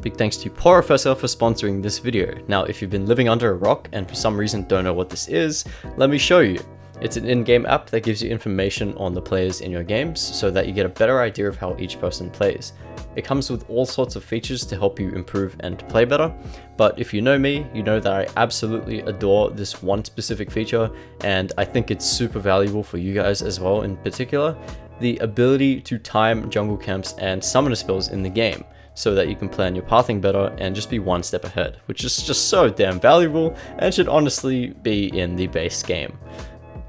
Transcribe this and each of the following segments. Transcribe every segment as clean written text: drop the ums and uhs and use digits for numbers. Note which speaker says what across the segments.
Speaker 1: Big thanks to Professor for sponsoring this video. Now, if you've been living under a rock and for some reason don't know what this is, let me show you. It's an in-game app that gives you information on the players in your games so that you get a better idea of how each person plays. It comes with all sorts of features to help you improve and play better, but if you know me, you know that I absolutely adore this one specific feature, and I think it's super valuable for you guys as well. In particular, the ability to time jungle camps and summoner spells in the game, so that you can plan your pathing better and just be one step ahead, which is just so damn valuable and should honestly be in the base game.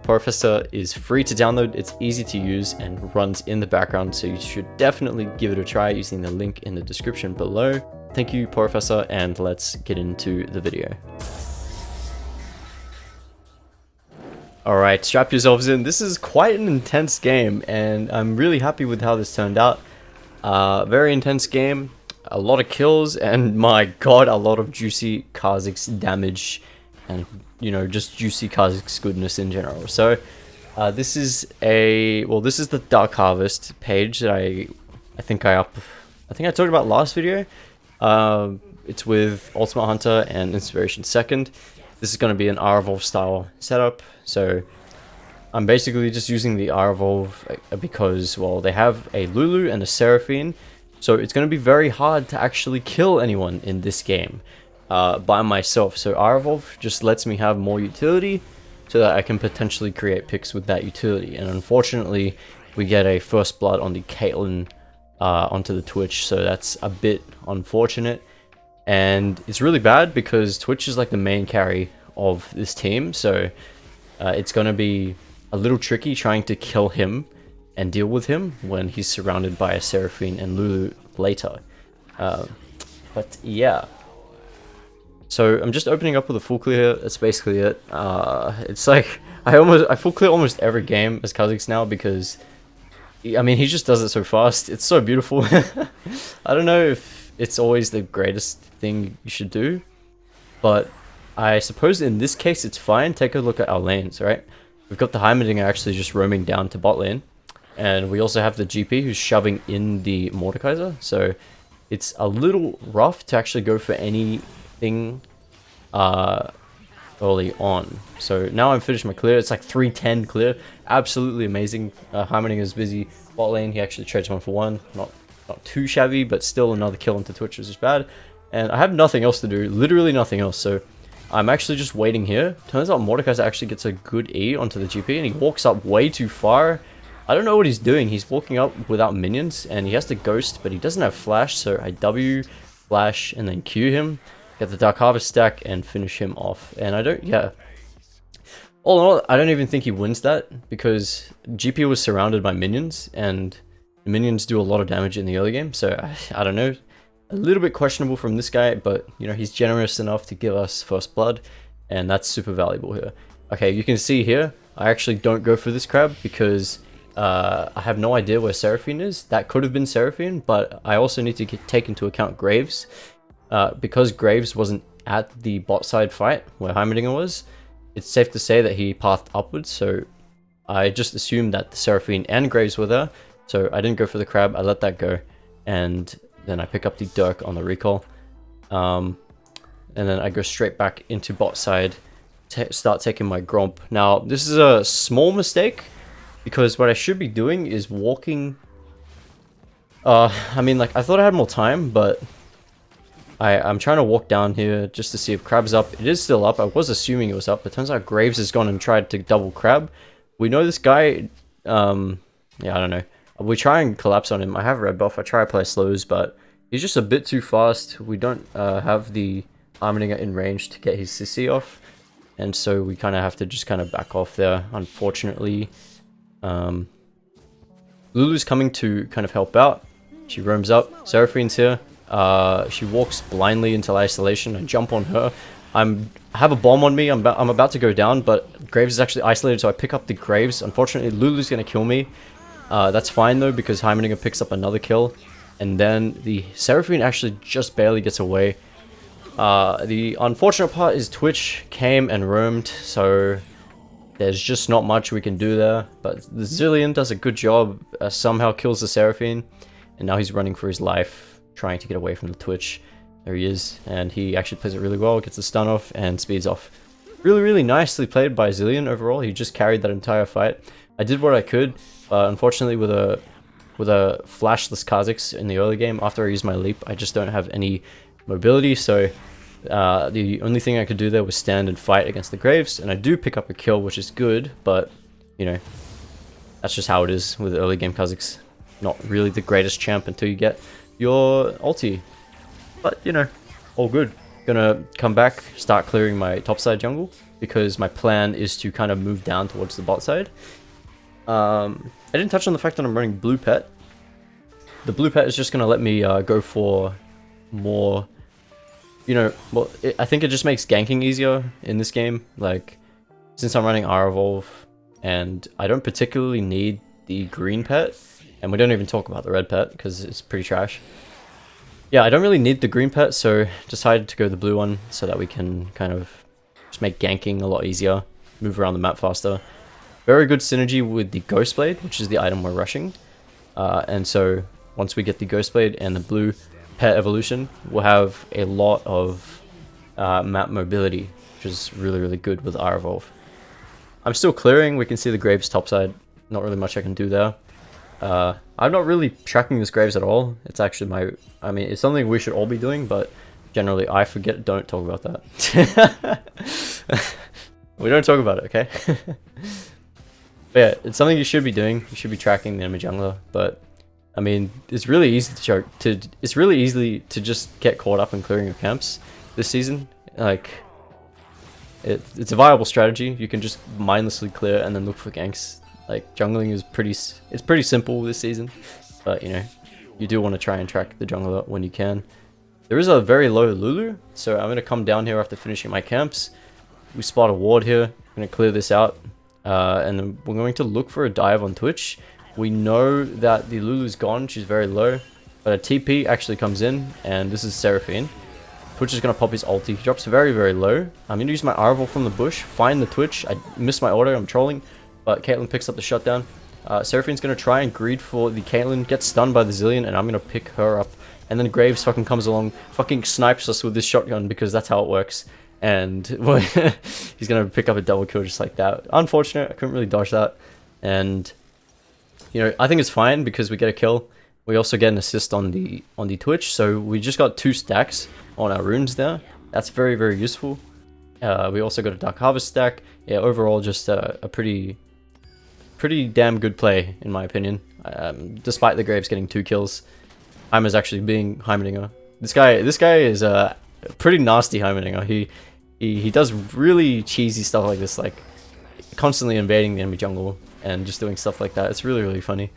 Speaker 1: Professor is free to download, it's easy to use and runs in the background, so you should definitely give it a try using the link in the description below. Thank you, Professor, and let's get into the video. Alright, strap yourselves in. This is quite an intense game and I'm really happy with how this turned out. Very intense game, a lot of kills, and my god, a lot of juicy Kha'Zix damage, and you know, just juicy Kha'Zix goodness in general. So this is the Dark Harvest page that I think I talked about last video. It's with Ultimate Hunter and Inspiration Second. This is going to be an R-Evolve style setup, so I'm basically just using the R-Evolve because, well, they have a Lulu and a Seraphine, so it's going to be very hard to actually kill anyone in this game by myself. So R-Evolve just lets me have more utility so that I can potentially create picks with that utility. And unfortunately, we get a first blood on the Caitlyn onto the Twitch, so that's a bit unfortunate. And it's really bad because Twitch is like the main carry of this team, so it's going to be a little tricky trying to kill him and deal with him when he's surrounded by a Seraphine and Lulu later. But yeah. So I'm just opening up with a full clear. That's basically it. It's like I full clear almost every game as Kha'Zix now because I mean he just does it so fast. It's so beautiful. I don't know if it's always the greatest thing you should do, but I suppose in this case it's fine. Take a look at our lanes, right? We've got the Heimerdinger actually just roaming down to bot lane, and we also have the GP who's shoving in the Mordekaiser, so it's a little rough to actually go for anything early on. So now I'm finished my clear. It's like 310 clear. Absolutely amazing. Heimerdinger is busy bot lane. He actually trades 1-for-1. Not too shabby, but still another kill into Twitch, which is bad. And I have nothing else to do, literally nothing else, so I'm actually just waiting here. Turns out Mordekaiser actually gets a good E onto the GP, and he walks up way too far. I don't know what he's doing. He's walking up without minions, and he has to ghost, but he doesn't have flash, so I W, flash, and then Q him, get the Dark Harvest stack, and finish him off. And all in all, I don't even think he wins that, because GP was surrounded by minions, and the minions do a lot of damage in the early game, so I don't know. A little bit questionable from this guy, but you know, he's generous enough to give us first blood, and that's super valuable here. Okay, you can see here, I actually don't go for this crab because I have no idea where Seraphine is. That could have been Seraphine, but I also need to take into account Graves. Because Graves wasn't at the bot side fight where Heimerdinger was, it's safe to say that he pathed upwards, so I just assumed that the Seraphine and Graves were there, so I didn't go for the crab, I let that go, and then I pick up the Dirk on the recall, and then I go straight back into bot side, start taking my Gromp. Now, this is a small mistake, because what I should be doing is walking. I mean, like, I thought I had more time, but I'm trying to walk down here just to see if Crab's up. It is still up. I was assuming it was up, but turns out Graves has gone and tried to double Crab. We know this guy, yeah, I don't know. We try and collapse on him. I have red buff. I try to play slows, but he's just a bit too fast. We don't have the Heimerdinger in range to get his CC off, and so we kind of have to just kind of back off there, unfortunately. Lulu's coming to kind of help out. She roams up. Seraphine's here. She walks blindly into isolation. I jump on her. I have a bomb on me. I'm about to go down, but Graves is actually isolated, so I pick up the Graves. Unfortunately, Lulu's gonna kill me. That's fine though, because Heimerdinger picks up another kill, and then the Seraphine actually just barely gets away. The unfortunate part is Twitch came and roamed, so there's just not much we can do there. But the Zilean does a good job, somehow kills the Seraphine, and now he's running for his life, trying to get away from the Twitch. There he is, and he actually plays it really well, gets the stun off, and speeds off. Really, really nicely played by Zilean overall. He just carried that entire fight. I did what I could, but unfortunately with a flashless Kha'Zix in the early game, after I used my leap, I just don't have any mobility, so the only thing I could do there was stand and fight against the Graves, and I do pick up a kill, which is good, but, you know, that's just how it is with early game Kha'Zix. Not really the greatest champ until you get your ulti. But, you know, all good. Gonna come back, start clearing my topside jungle, because my plan is to kind of move down towards the bot side. I didn't touch on the fact that I'm running blue pet. The blue pet is just gonna let me go for more, you know, well, I think it just makes ganking easier in this game. Like, since I'm running R Evolve, and I don't particularly need the green pet, and we don't even talk about the red pet, because it's pretty trash. Yeah, I don't really need the green pet, so decided to go the blue one, so that we can kind of just make ganking a lot easier, move around the map faster. Very good synergy with the Ghost Blade, which is the item we're rushing. And so, once we get the Ghost Blade and the blue pet evolution, we'll have a lot of map mobility, which is really, really good with R Evolve. I'm still clearing, we can see the Graves topside, not really much I can do there. I'm not really tracking this Graves at all. It's actually I mean, it's something we should all be doing, but generally I forget, don't talk about that. We don't talk about it, okay? But yeah, it's something you should be doing. You should be tracking the enemy jungler, but I mean, it's really easy it's really easy to just get caught up in clearing your camps this season. Like, it's a viable strategy. You can just mindlessly clear and then look for ganks. Like, jungling is pretty simple this season, but you know, you do want to try and track the jungler when you can. There is a very low Lulu, so I'm going to come down here after finishing my camps. We spot a ward here. I'm going to clear this out, and then we're going to look for a dive on Twitch. We know that the Lulu's gone, she's very low, but a TP actually comes in, and this is Seraphine. Twitch is going to pop his ulti. He drops very, very low. I'm going to use my Arval from the bush, find the Twitch. I missed my auto, I'm trolling, but Caitlyn picks up the shutdown. Seraphine's going to try and greed for the Caitlyn, gets stunned by the Zilean, and I'm going to pick her up. And then Graves fucking comes along, fucking snipes us with this shotgun, because that's how it works. And well, he's going to pick up a double kill just like that. Unfortunate, I couldn't really dodge that. And, you know, I think it's fine because we get a kill. We also get an assist on the Twitch, so we just got 2 stacks on our runes there. That's very, very useful. We also got a Dark Harvest stack. Yeah, overall just a pretty damn good play, in my opinion. Despite the Graves getting 2 kills, Heimer's actually being Heimerdinger. This guy is a pretty nasty Heimerdinger. He does really cheesy stuff like this, like constantly invading the enemy jungle and just doing stuff like that. It's really, really funny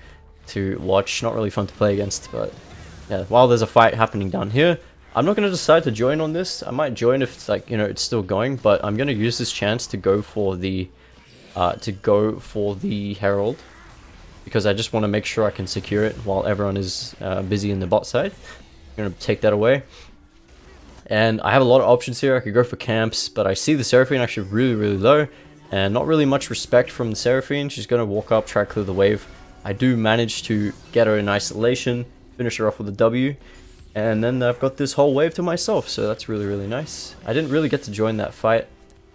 Speaker 1: to watch. Not really fun to play against, but yeah, while there's a fight happening down here, I'm not going to decide to join on this. I might join if it's like, you know, it's still going, but I'm going to use this chance to go for the Herald, because I just want to make sure I can secure it while everyone is busy in the bot side. I'm going to take that away. And I have a lot of options here. I could go for camps, but I see the Seraphine actually really, really low, and not really much respect from the Seraphine. She's going to walk up, try to clear the wave. I do manage to get her in isolation, finish her off with a W, and then I've got this whole wave to myself, so that's really, really nice. I didn't really get to join that fight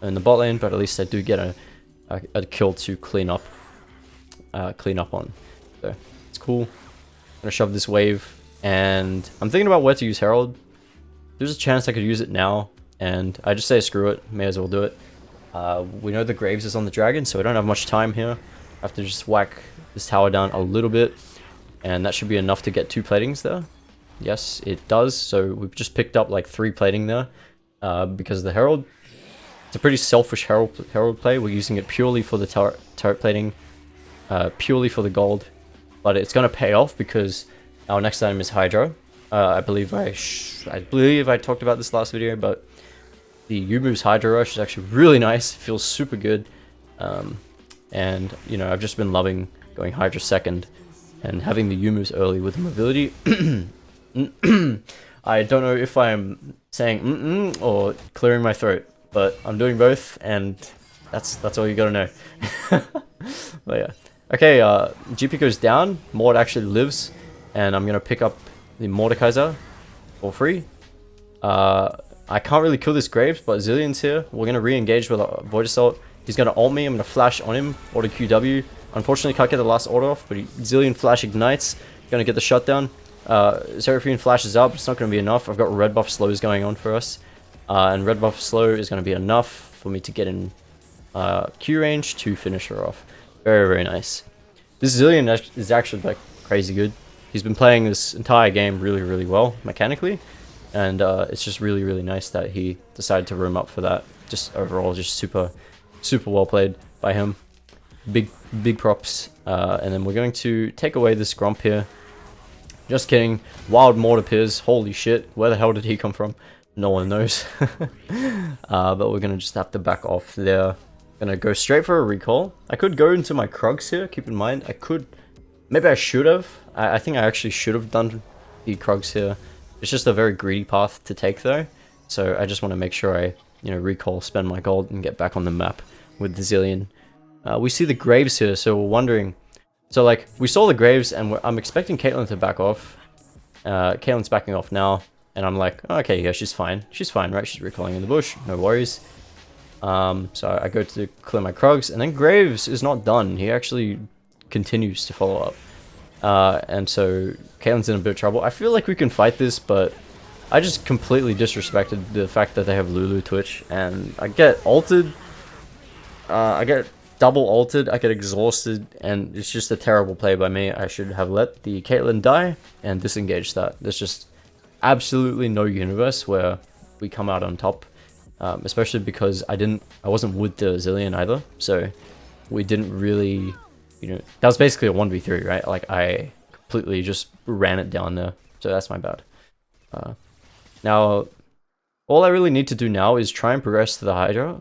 Speaker 1: in the bot lane, but at least I do get a kill to clean up on. So it's cool. I'm gonna shove this wave, and I'm thinking about where to use Herald. There's a chance I could use it now, and I just say screw it, may as well do it. We know the Graves is on the dragon, so I don't have much time here. I have to just whack this tower down a little bit, and that should be enough to get 2 platings there. Yes, it does. So we've just picked up like 3 plating there because of the Herald. It's a pretty selfish Herald play. We're using it purely for the turret plating, purely for the gold, but it's going to pay off because our next item is Hydra. I believe I talked about this last video, but the Yumu's Hydra Rush is actually really nice. It feels super good. And, you know, I've just been loving going Hydra second and having the Yumu's early with mobility. I don't know if I'm saying or clearing my throat, but I'm doing both, and that's all you gotta know. But yeah. Okay, GP goes down, Mord actually lives, and I'm gonna pick up the Mordekaiser for free. I can't really kill this Graves, but Zillion's here. We're going to re-engage with a Void Assault. He's going to ult me. I'm going to flash on him. Auto QW. Unfortunately, can't get the last auto off, but Zillion flash ignites. Going to get the shutdown. Seraphine flashes up. It's not going to be enough. I've got red buff slows going on for us. And red buff slow is going to be enough for me to get in Q range to finish her off. Very, very nice. This Zillion is actually like crazy good. He's been playing this entire game really, really well mechanically. And it's just really, really nice that he decided to roam up for that. Just overall, just super, super well played by him. Big props. And then we're going to take away this Grump here. Just kidding. Wild Mortar Piers. Holy shit. Where the hell did he come from? No one knows. But we're going to just have to back off there. Gonna go straight for a recall. I could go into my Krugs here. Keep in mind, I could... Maybe I should have. I think I actually should have done the Krugs here. It's just a very greedy path to take though. So I just want to make sure I, recall, spend my gold, and get back on the map with the Zillion. We see the Graves here, so we're wondering... So like, we saw the Graves, and I'm expecting Caitlyn to back off. Caitlyn's backing off now, and I'm like, oh, okay, yeah, she's fine. She's fine, right? She's recalling in the bush, no worries. So I go to clear my Krugs, and then Graves is not done. He actually continues to follow up. And so Caitlyn's in a bit of trouble. I feel like we can fight this, but I just completely disrespected the fact that they have Lulu Twitch, and I get ulted. I get double ulted, I get exhausted, and it's just a terrible play by me. I should have let the Caitlyn die and disengaged that. There's just absolutely no universe where we come out on top. Especially because I wasn't with the Zillion either, so we didn't really, that was basically a 1v3, right? Like, I completely just ran it down there, so that's my bad. Now, all I really need to do now is try and progress to the Hydra,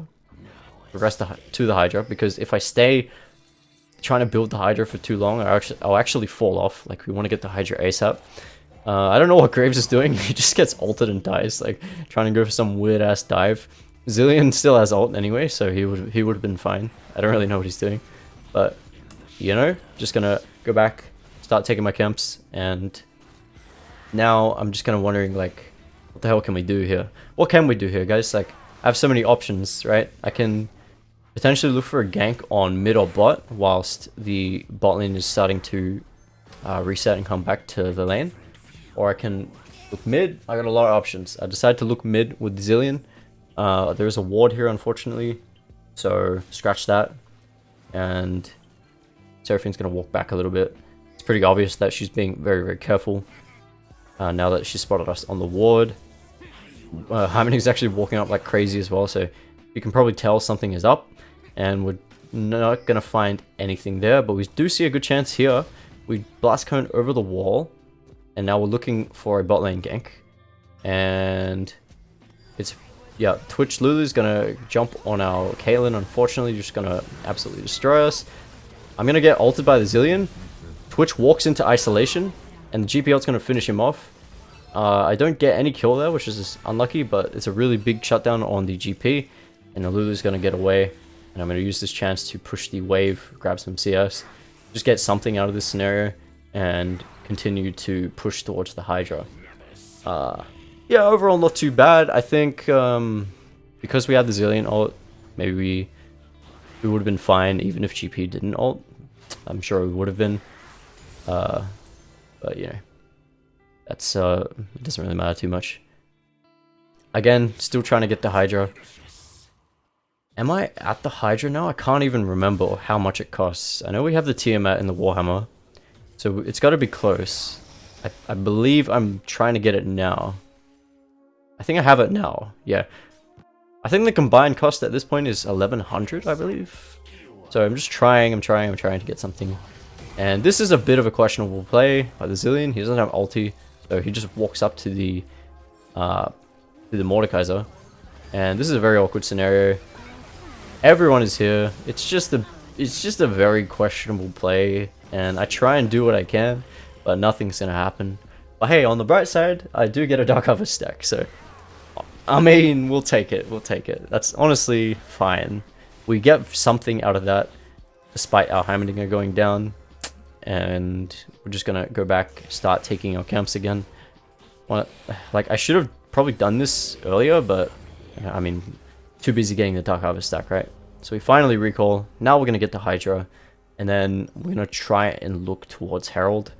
Speaker 1: because if I stay trying to build the Hydra for too long, I'll actually fall off. Like, we want to get the Hydra ASAP. I don't know what Graves is doing. He just gets ulted and dies, like trying to go for some weird ass dive. Zillion still has ult anyway, so he would have been fine. I don't really know what he's doing, but just gonna go back, start taking my camps, and now I'm just kind of wondering, like, what the hell can we do here? What can we do here, guys? Like, I have so many options, right? I can potentially look for a gank on mid or bot whilst the bot lane is starting to reset and come back to the lane. Or I can look mid. I got a lot of options. I decided to look mid with Zillion. There is a ward here, unfortunately, so scratch that. And Seraphine's gonna walk back a little bit. It's pretty obvious that she's being very, very careful now that she spotted us on the ward. Hyman's actually walking up like crazy as well, so you can probably tell something is up, and we're not gonna find anything there. But we do see a good chance here. We blast cone over the wall. And now we're looking for a bot lane gank. And it's, yeah, Twitch Lulu's gonna jump on our Caitlyn, unfortunately, just gonna absolutely destroy us. I'm gonna get ulted by the Zillion. Twitch walks into isolation, and the GP ult's gonna finish him off. I don't get any kill there, which is unlucky, but it's a really big shutdown on the GP. And the Lulu's gonna get away. And I'm gonna use this chance to push the wave, grab some CS. Just get something out of this scenario, and continue to push towards the Hydra. Yeah, overall not too bad. I think because we had the Zillion ult, maybe we would have been fine even if GP didn't ult. I'm sure we would have been. But that's it doesn't really matter too much. Again, still trying to get the Hydra. Am I at the Hydra now? I can't even remember how much it costs. I know we have the Tiamat in the Warhammer, so it's got to be close. I believe I'm trying to get it now. I think I have it now. Yeah. I think the combined cost at this point is 1100, I believe. So I'm just trying. I'm trying to get something. And this is a bit of a questionable play by the Zillion. He doesn't have ulti, so he just walks up to the Mordekaiser. And this is a very awkward scenario. Everyone is here. It's just a very questionable play, and I try and do what I can, but nothing's gonna happen. But hey, on the bright side, I do get a Dark Harvest stack, so I mean, we'll take it. We'll take it. That's honestly fine. We get something out of that, despite our Heimerdinger going down, and we're just gonna go back, start taking our camps again. Like, I should have probably done this earlier, but I mean, too busy getting the Dark Harvest stack, right? So we finally recall. Now we're going to get the Hydra, and then we're going to try and look towards Herald,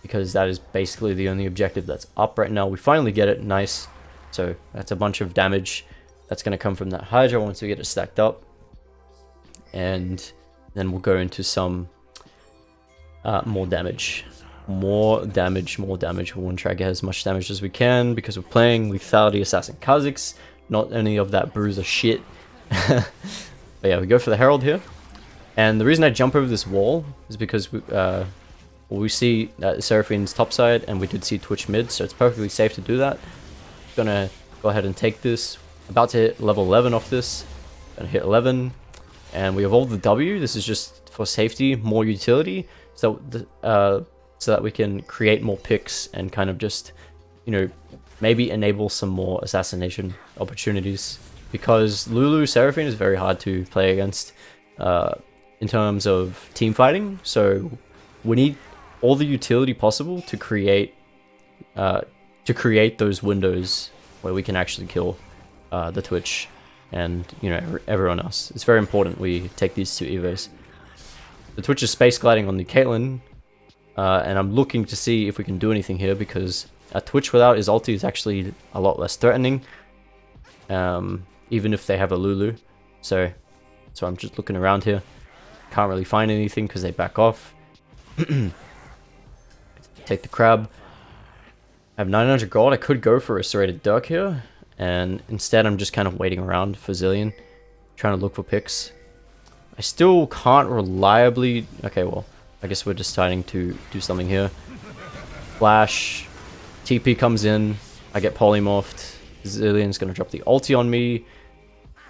Speaker 1: because that is basically the only objective that's up right now. We finally get it, nice. So that's a bunch of damage that's going to come from that Hydra once we get it stacked up. And then we'll go into some more damage. More damage. We want to try to get as much damage as we can, because we're playing Lethality Assassin Kha'Zix, not any of that bruiser shit. But yeah, we go for the Herald here. And the reason I jump over this wall is because we see Seraphine's topside, and we did see Twitch mid, so it's perfectly safe to do that. Gonna go ahead and take this. About to hit level 11 off this. Gonna hit 11. And we evolve the W. This is just for safety, more utility, so that we can create more picks and kind of just, you know, maybe enable some more assassination opportunities. Because Lulu Seraphine is very hard to play against in terms of team fighting, so we need all the utility possible to create those windows where we can actually kill the Twitch and, you know, everyone else. It's very important we take these two evos. The Twitch is space gliding on the Caitlyn, and I'm looking to see if we can do anything here, because a Twitch without his ulti is actually a lot less threatening, even if they have a Lulu. So I'm just looking around here. Can't really find anything because they back off. Take the crab. I have 900 gold. I could go for a serrated Dirk here, and instead I'm just kind of waiting around for Zillion, trying to look for picks. I still can't reliably... Okay, well, I guess we're deciding to do something here. Flash. TP comes in. I get polymorphed. Zillion's going to drop the ulti on me.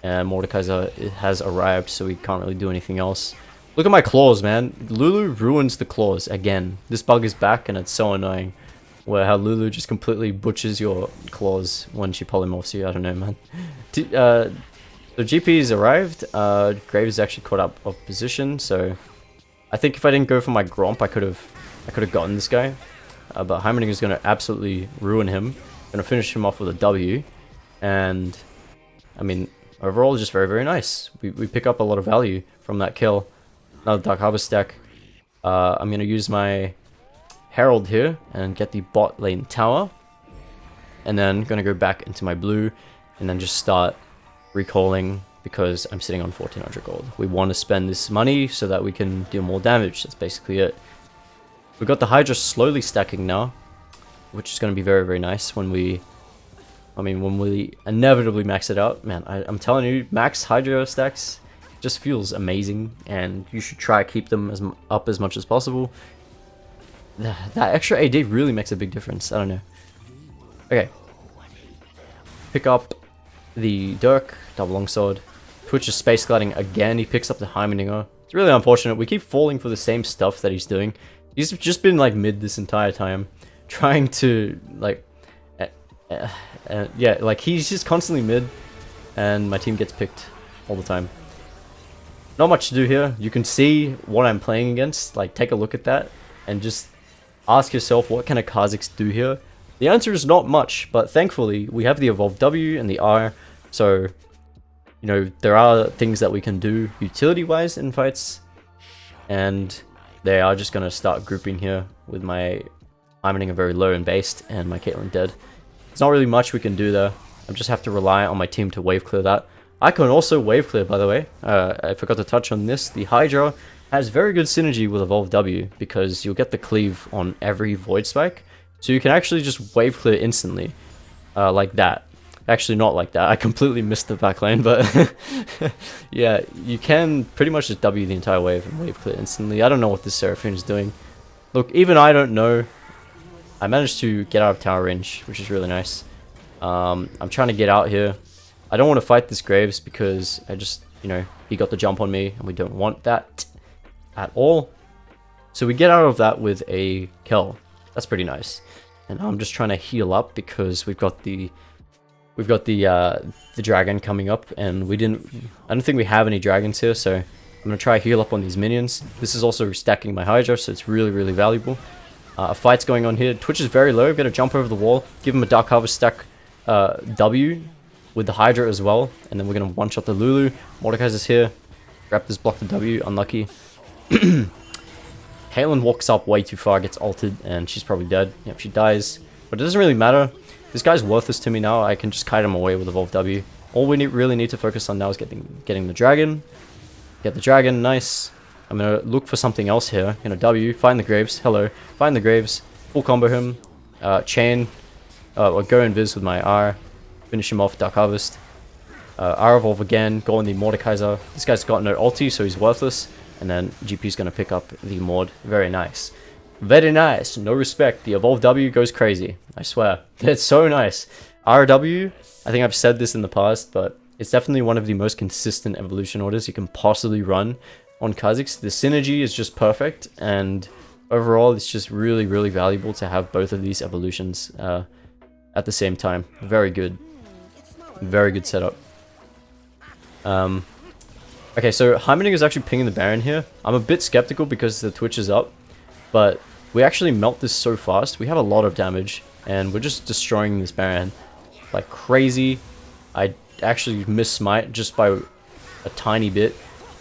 Speaker 1: And Mordekaiser has arrived, so we can't really do anything else. Look at my claws, man. Lulu ruins the claws again. This bug is back, and it's so annoying. Where how Lulu just completely butchers your claws when she polymorphs you. I don't know, man. The GP's arrived. Graves is actually caught up of position, so I think if I didn't go for my Gromp, I could have gotten this guy. But Heimerdinger is going to absolutely ruin him. Going to finish him off with a W, and I mean, overall, just very, very nice. We pick up a lot of value from that kill. Another Dark Harvest stack. I'm going to use my Herald here and get the bot lane tower. And then going to go back into my blue and then just start recalling, because I'm sitting on 1400 gold. We want to spend this money so that we can deal more damage. That's basically it. We've got the Hydra slowly stacking now, which is going to be very, very nice when we inevitably max it out. Man, I'm telling you, max Hydra stacks just feels amazing, and you should try to keep them up as much as possible. That extra AD really makes a big difference. I don't know. Okay. Pick up the Dirk, double longsword. Twitch is space gliding again. He picks up the Heimerdinger. It's really unfortunate. We keep falling for the same stuff that he's doing. He's just been like mid this entire time, trying to like, yeah, like he's just constantly mid, and my team gets picked all the time. Not much to do here. You can see what I'm playing against. Like, take a look at that and just ask yourself, what can a Kha'Zix do here? The answer is not much, but thankfully we have the evolved W and the R, so you know there are things that we can do utility-wise in fights, and they are just gonna start grouping here with my Heimerdinger very low and based and my Caitlyn dead. There's not really much we can do there. I just have to rely on my team to wave clear that. I can also wave clear, by the way. I forgot to touch on this. The Hydra has very good synergy with Evolved W, because you'll get the cleave on every Void Spike. So you can actually just wave clear instantly. Like that. Actually not like that. I completely missed the back lane, but yeah, you can pretty much just W the entire wave and wave clear instantly. I don't know what this Seraphine is doing. Look, even I don't know. I managed to get out of tower range, which is really nice. I'm trying to get out here. I don't want to fight this Graves because I just, you know, he got the jump on me and we don't want that at all. So we get out of that with a kill. That's pretty nice. And I'm just trying to heal up because we've got the dragon coming up, and I don't think we have any dragons here, so I'm gonna try to heal up on these minions. This is also stacking my Hydra, so it's really, really valuable. A fight's going on here. Twitch is very low. Got to jump over the wall, give him a Dark Harvest stack, W with the Hydra as well, and then we're gonna one-shot the Lulu. Mordekaiser's here. Grab this, block the W, unlucky. Caitlyn walks up way too far, gets ulted, and she's probably dead. Yep, she dies. But it doesn't really matter. This guy's worthless to me now. I can just kite him away with Evolve W. All we really need to focus on now is getting the dragon. Get the dragon, nice. I'm gonna look for something else here. You know, W, find the graves. Hello, find the graves. Full combo him. Chain. Or go invis with my R. Finish him off, Dark Harvest. R evolve again. Go on the Mordekaiser. This guy's got no ulti, so he's worthless. And then GP's gonna pick up the Mord. Very nice. Very nice. No respect. The Evolve W goes crazy. I swear. It's so nice. RW, I think I've said this in the past, but it's definitely one of the most consistent evolution orders you can possibly run on Kha'Zix. The synergy is just perfect, and overall it's just really, really valuable to have both of these evolutions at the same time. Very good. Very good setup. Okay, so Heimerdinger is actually pinging the Baron here. I'm a bit skeptical because the Twitch is up, but we actually melt this so fast. We have a lot of damage, and we're just destroying this Baron like crazy. I actually missed Smite just by a tiny bit.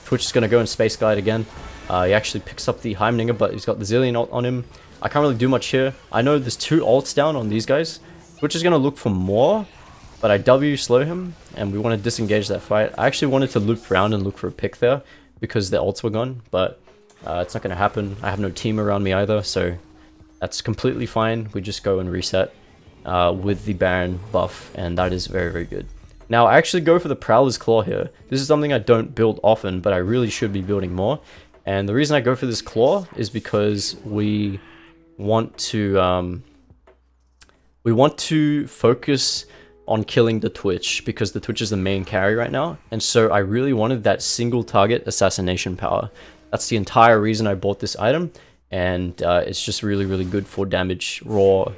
Speaker 1: Twitch is going to go in Space Glide again. He actually picks up the Heimerdinger, but he's got the Zillion ult on him. I can't really do much here. I know there's 2 ults down on these guys. Twitch is going to look for more, but I W slow him, and we want to disengage that fight. I actually wanted to loop around and look for a pick there because the ults were gone, but it's not going to happen. I have no team around me either, so that's completely fine. We just go and reset with the Baron buff, and that is very, very good. Now, I actually go for the Prowler's Claw here. This is something I don't build often, but I really should be building more. And the reason I go for this Claw is because we want to focus on killing the Twitch, because the Twitch is the main carry right now. And so I really wanted that single target assassination power. That's the entire reason I bought this item, and it's just really, really good for damage,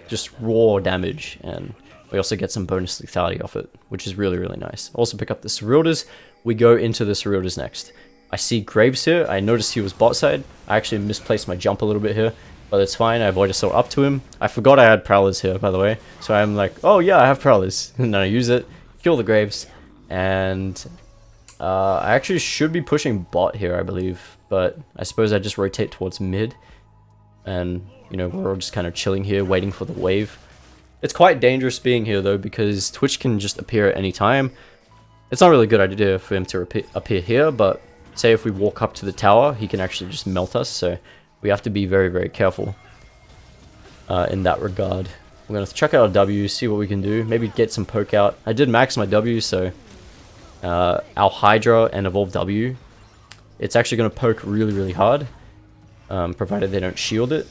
Speaker 1: just raw damage, and we also get some bonus lethality off it, which is really, really nice. Also pick up the Ceruldas. We go into the Ceruldas next. I see Graves here. I noticed he was bot side. I actually misplaced my jump a little bit here, but it's fine. I avoid assault up to him. I forgot I had Prowlers here, by the way, so I'm like, oh yeah, I have Prowlers, and then I use it, kill the Graves, and I actually should be pushing bot here, I believe, but I suppose I just rotate towards mid, and you know, we're all just kind of chilling here, waiting for the wave. It's quite dangerous being here though, because Twitch can just appear at any time. It's not really a good idea for him to appear here, but say if we walk up to the tower, he can actually just melt us, so we have to be very, very careful in that regard. We're going to check out our W, see what we can do, maybe get some poke out. I did max my W, so our Hydra and Evolve W, it's actually going to poke really, really hard, provided they don't shield it.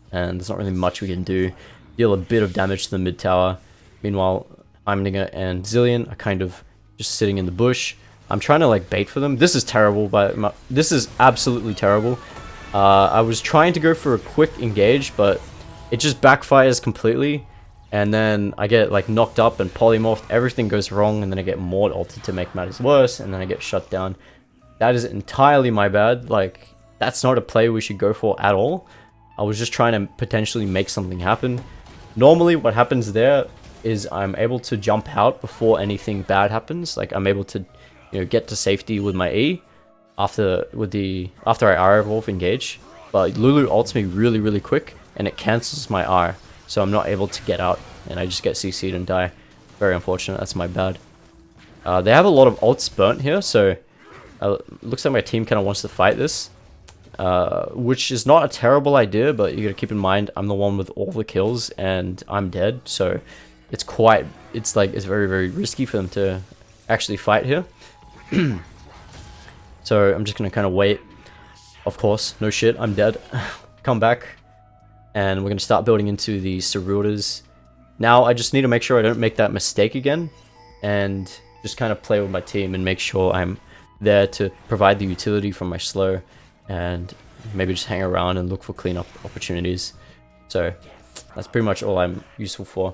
Speaker 1: And there's not really much we can do. Deal a bit of damage to the mid tower. Meanwhile, Heimerdinger and Zillion are kind of just sitting in the bush. I'm trying to like bait for them. This is terrible, but this is absolutely terrible. I was trying to go for a quick engage, but it just backfires completely. And then I get like knocked up and polymorphed. Everything goes wrong, and then I get Mord ulted to make matters worse, and then I get shut down. That is entirely my bad. Like, that's not a play we should go for at all. I was just trying to potentially make something happen. Normally what happens there is I'm able to jump out before anything bad happens. Like, I'm able to, you know, get to safety with my E after I R evolve engage. But Lulu ults me really, really quick, and it cancels my R, so I'm not able to get out, and I just get CC'd and die. Very unfortunate. That's my bad. They have a lot of ults burnt here, so looks like my team kind of wants to fight this. Which is not a terrible idea, but you gotta keep in mind I'm the one with all the kills and I'm dead, so it's very, very risky for them to actually fight here. So I'm just gonna kind of wait. Of course, no shit, I'm dead. Come back, and we're gonna start building into the Ceruldas. Now I just need to make sure I don't make that mistake again, and just kind of play with my team and make sure I'm there to provide the utility from my slow, and maybe just hang around and look for cleanup opportunities. So that's pretty much all I'm useful for.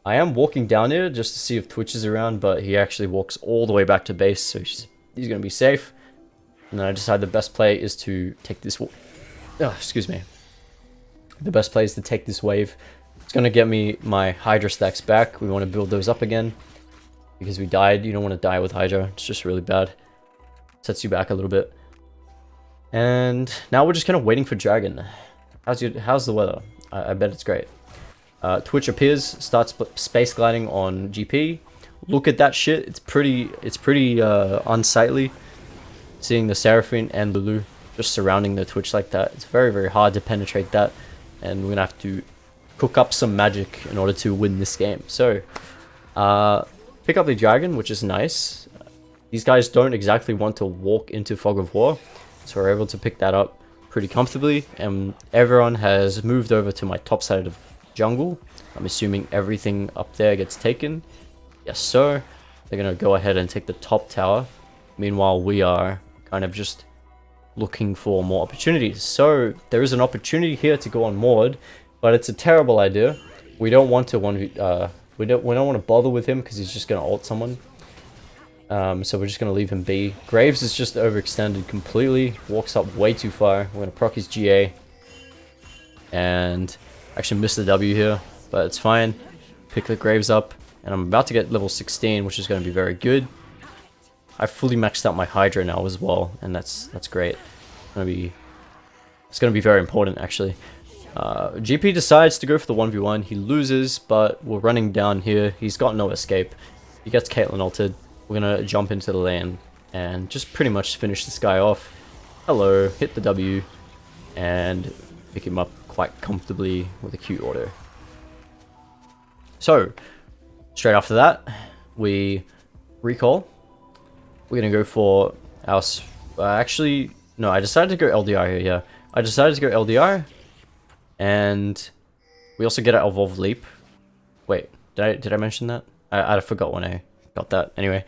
Speaker 1: I am walking down here just to see if Twitch is around, but he actually walks all the way back to base, so he's going to be safe. And then I decide the best play is to take this... excuse me. The best play is to take this wave. It's going to get me my Hydra stacks back. We want to build those up again because we died. You don't want to die with Hydra. It's just really bad. Sets you back a little bit. And now we're just kind of waiting for Dragon. How's the weather? I bet it's great. Twitch appears, starts space gliding on GP. Look at that shit. It's pretty unsightly. Seeing the Seraphine and Lulu just surrounding the Twitch like that. It's very, very hard to penetrate that. And we're going to have to cook up some magic in order to win this game. So, pick up the Dragon, which is nice. These guys don't exactly want to walk into Fog of War. So we're able to pick that up pretty comfortably. And everyone has moved over to my top side of jungle. I'm assuming everything up there gets taken. Yes, sir. They're going to go ahead and take the top tower. Meanwhile, we are kind of just looking for more opportunities. So there is an opportunity here to go on Maud, but it's a terrible idea. We don't want to we don't want to bother with him because he's just going to ult someone. So we're just going to leave him be. Graves is just overextended completely. Walks up way too far. We're going to proc his GA. And actually missed the W here, but it's fine. Pick the Graves up. And I'm about to get level 16, which is going to be very good. I fully maxed out my Hydra now as well, and that's great. It's gonna be very important actually. GP decides to go for the 1v1. He loses, but we're running down here. He's got no escape. He gets Caitlyn ulted. We're gonna jump into the lane and just pretty much finish this guy off. Hello, hit the W, and pick him up quite comfortably with a Q auto. So, straight after that, we recall. We're going to go for our... actually, no, I decided to go LDR here, yeah. I decided to go LDR. And we also get our Evolve Leap. Wait, did I mention that? I forgot when I got that. Anyway,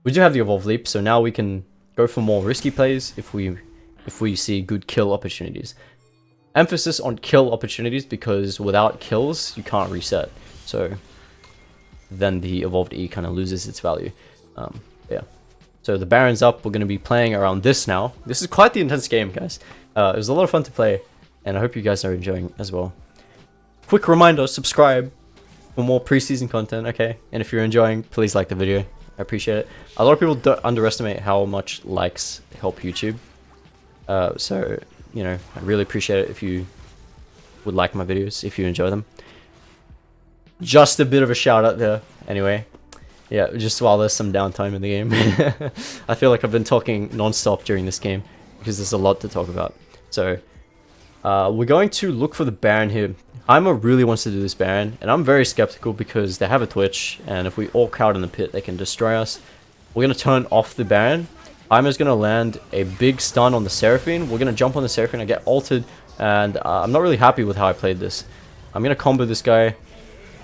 Speaker 1: we do have the Evolve Leap, so now we can go for more risky plays if we see good kill opportunities. Emphasis on kill opportunities because without kills, you can't reset. So then the Evolved E kind of loses its value. Yeah. So the Baron's up. We're going to be playing around this now. This is quite the intense game, guys. It was a lot of fun to play, and I hope you guys are enjoying as well. Quick reminder, subscribe for more preseason content, okay? And if you're enjoying, please like the video. I appreciate it. A lot of people don't underestimate how much likes help YouTube. So, you know, I really appreciate it if you would like my videos, if you enjoy them. Just a bit of a shout out there, anyway. Yeah, just while there's some downtime in the game. I feel like I've been talking non-stop during this game because there's a lot to talk about. So, we're going to look for the Baron here. Heimer really wants to do this Baron, and I'm very skeptical because they have a Twitch, and if we all crowd in the pit, they can destroy us. We're going to turn off the Baron. Heimer's going to land a big stun on the Seraphine. We're going to jump on the Seraphine and get ulted, and I'm not really happy with how I played this. I'm going to combo this guy.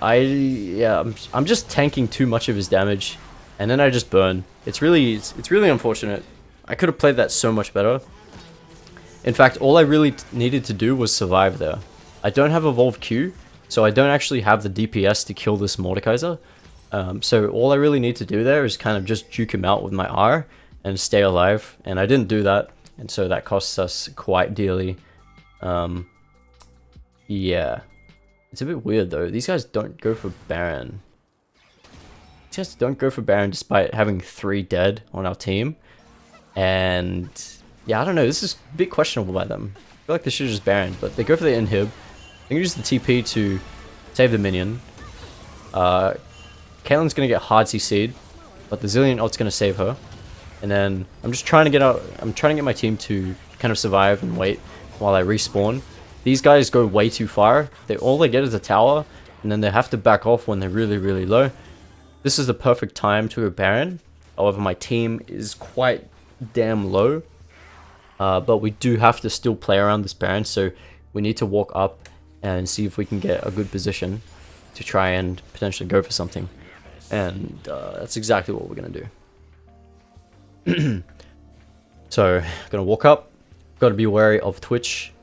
Speaker 1: I'm just tanking too much of his damage, and then I just burn. It's really unfortunate. I could have played that so much better. In fact, all I really needed to do was survive there. I don't have Evolved Q, so I don't actually have the DPS to kill this Mordekaiser. So all I really need to do there is kind of just juke him out with my R and stay alive, and I didn't do that, and so that costs us quite dearly. Yeah. It's a bit weird though. These guys don't go for Baron. These guys don't go for Baron despite having 3 dead on our team. And yeah, I don't know. This is a bit questionable by them. I feel like they should just Baron, but they go for the inhib. They can use the TP to save the minion. Caitlyn's gonna get hard CC'd, but the Zillion ult's gonna save her. And then I'm just trying to get out. I'm trying to get my team to kind of survive and wait while I respawn. These guys go way too far. All they get is a tower, and then they have to back off when they're really, really low. This is the perfect time to go Baron. However, my team is quite damn low. But we do have to still play around this Baron, so we need to walk up and see if we can get a good position to try and potentially go for something. And that's exactly what we're going to do. So, going to walk up. Got to be wary of Twitch,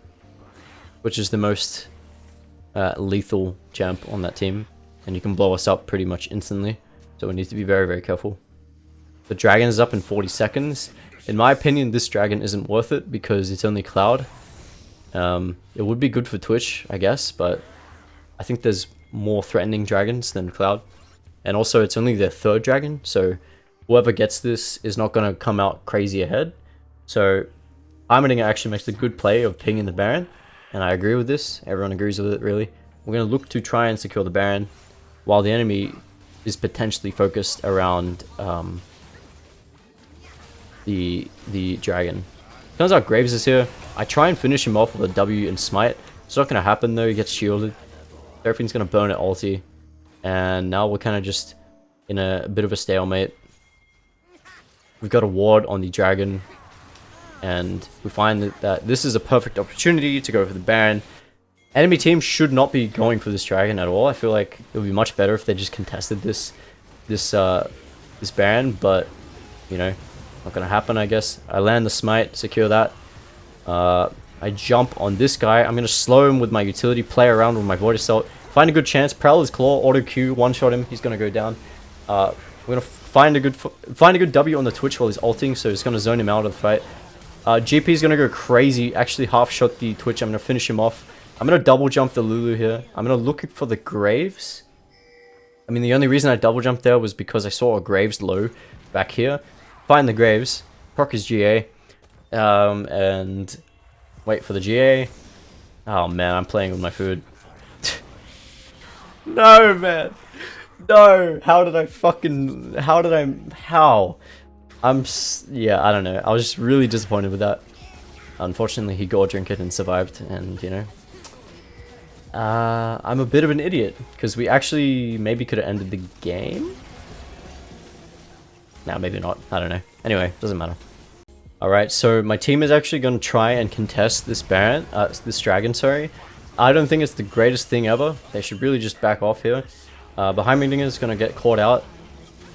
Speaker 1: which is the most lethal champ on that team, and you can blow us up pretty much instantly, so we need to be very, very careful. The dragon is up in 40 seconds. In my opinion, this dragon isn't worth it because it's only Cloud. It would be good for Twitch, I guess, but I think there's more threatening dragons than Cloud. And also, it's only their 3rd dragon, so whoever gets this is not going to come out crazy ahead. So Heimerdinger actually makes a good play of pinging the Baron, and I agree with this. Everyone agrees with it, really. We're going to look to try and secure the Baron, while the enemy is potentially focused around the dragon. Turns out Graves is here. I try and finish him off with a W and smite. It's not going to happen though, he gets shielded. Seraphine's going to burn at ulti. And now we're kind of just in a bit of a stalemate. We've got a ward on the dragon. And we find that this is a perfect opportunity to go for the Baron. Enemy team should not be going for this dragon at all. I feel like it would be much better if they just contested this Baron, but you know, not gonna happen, I guess. I land the smite, secure that. I jump on this guy. I'm gonna slow him with my utility, play around with my Void Assault, find a good chance. Prowler's Claw, auto Q, one shot him. He's gonna go down. We're gonna find a good W on the Twitch while he's ulting, so it's gonna zone him out of the fight. GP's gonna go crazy. Actually, half shot the Twitch. I'm gonna finish him off. I'm gonna double jump the Lulu here. I'm gonna look for the Graves. I mean, the only reason I double jumped there was because I saw a Graves low back here. Find the Graves, proc his GA, and wait for the GA. Oh man, I'm playing with my food. No, man. No. How? Yeah, I don't know. I was just really disappointed with that. Unfortunately, he got drink it and survived, and you know. I'm a bit of an idiot, because we actually maybe could have ended the game? Nah, maybe not. I don't know. Anyway, doesn't matter. Alright, so my team is actually going to try and contest this Baron, this dragon, sorry. I don't think it's the greatest thing ever. They should really just back off here. But Heimerdinger is going to get caught out.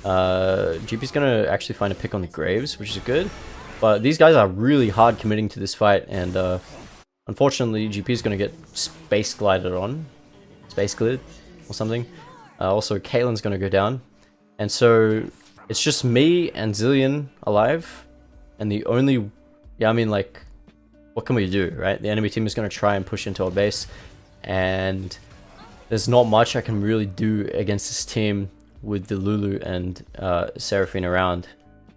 Speaker 1: GP's going to actually find a pick on the Graves, which is good. But these guys are really hard committing to this fight, and unfortunately, GP is going to get space glided on. Space glid or something. Also, Caitlyn's going to go down. And so, it's just me and Zilean alive. And the only... Yeah, I mean, like... What can we do, right? The enemy team is going to try and push into our base. And there's not much I can really do against this team with the Lulu and Seraphine around.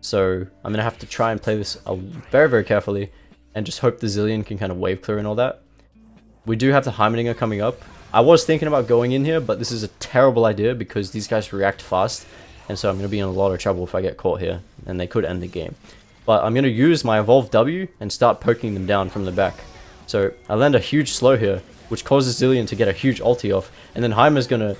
Speaker 1: So, I'm going to have to try and play this very, very carefully. And just hope the Zilean can kind of wave clear and all that. We do have the Heimerdinger coming up. I was thinking about going in here, but this is a terrible idea because these guys react fast. And so I'm going to be in a lot of trouble if I get caught here. And they could end the game. But I'm going to use my Evolved W and start poking them down from the back. So I land a huge slow here, which causes Zilean to get a huge ulti off. And then Heimer's going to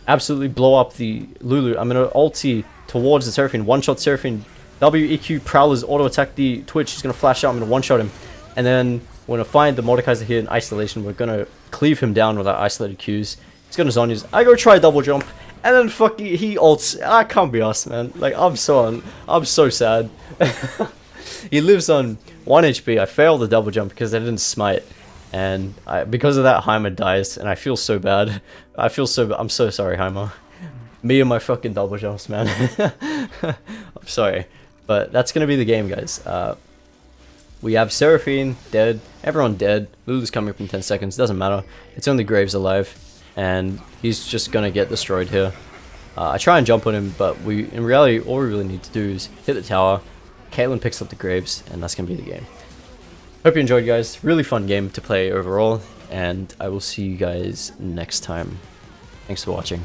Speaker 1: absolutely blow up the Lulu. I'm going to ulti towards the Seraphine. One-shot Seraphine. WEQ Prowler's auto-attack the Twitch. He's going to flash out. I'm going to one-shot him. And then we're going to find the Mordekaiser here in isolation. We're going to cleave him down with our isolated Qs. He's going to Zhonya's. I go try double jump. And then fucking he ults. I can't be us, man. Like, I'm so sad. He lives on 1 HP. I failed the double jump because I didn't smite. And because of that, Heimer dies. And I feel so bad. I'm so sorry, Heimer. Me and my fucking double jumps, man. I'm sorry. But that's going to be the game, guys. We have Seraphine dead. Everyone dead. Lulu's coming up in 10 seconds. Doesn't matter. It's only Graves alive. And he's just going to get destroyed here. I try and jump on him, but in reality, all we really need to do is hit the tower. Caitlyn picks up the Graves, and that's going to be the game. Hope you enjoyed, guys. Really fun game to play overall. And I will see you guys next time. Thanks for watching.